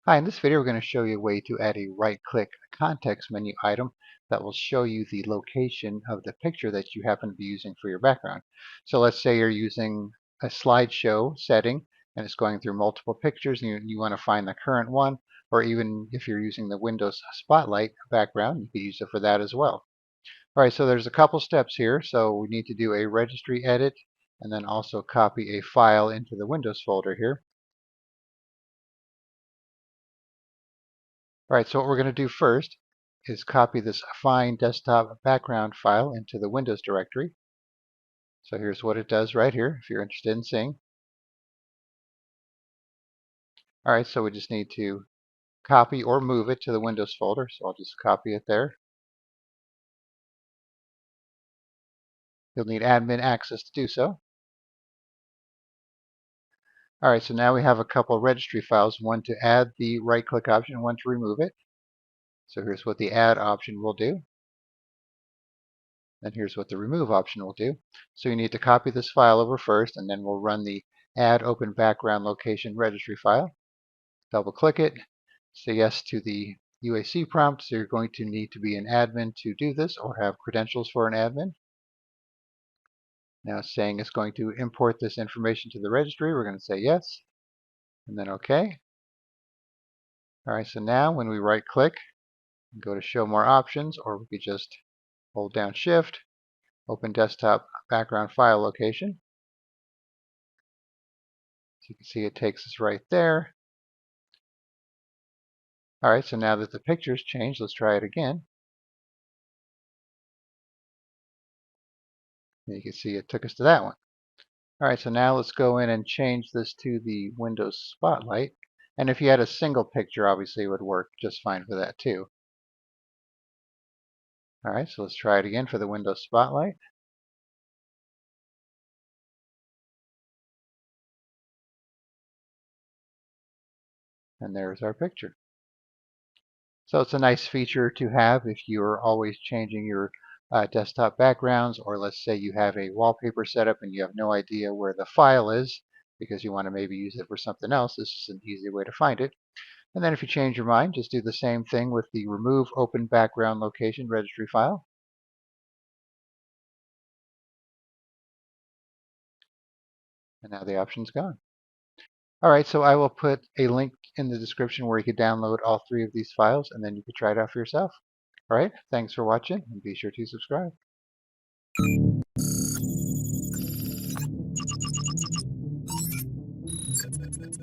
Hi, in this video we're going to show you a way to add a right-click context menu item that will show you the location of the picture that you happen to be using for your background. So let's say you're using a slideshow setting and it's going through multiple pictures and you want to find the current one, or even if you're using the Windows Spotlight background, you can use it for that as well. All right, so there's a couple steps here. So we need to do a registry edit and then also copy a file into the Windows folder here. All right, so what we're going to do first is copy this Find Desktop Background file into the Windows directory. So here's what it does right here, if you're interested in seeing. All right, so we just need to copy or move it to the Windows folder. So I'll just copy it there. You'll need admin access to do so. All right, so now we have a couple registry files, one to add the right-click option and one to remove it. So here's what the add option will do. And here's what the remove option will do. So you need to copy this file over first, and then we'll run the add open background location registry file. Double click it, say yes to the UAC prompt. So you're going to need to be an admin to do this or have credentials for an admin. Now it's saying it's going to import this information to the registry. We're going to say yes, and then OK. All right, so now when we right click, go to show more options, or we could just hold down Shift, open desktop background file location. So you can see it takes us right there. All right, so now that the picture's changed, let's try it again. And you can see it took us to that one. All right, so now let's go in and change this to the Windows Spotlight. And if you had a single picture, obviously it would work just fine for that too. All right, so let's try it again for the Windows Spotlight. And there's our picture. So it's a nice feature to have if you're always changing your desktop backgrounds, or let's say you have a wallpaper setup and you have no idea where the file is because you want to maybe use it for something else. This is an easy way to find it. And then if you change your mind, just do the same thing with the remove open background location registry file. And now the option's gone. All right, so I will put a link in the description where you can download all three of these files, and then you can try it out for yourself. All right, thanks for watching, and be sure to subscribe.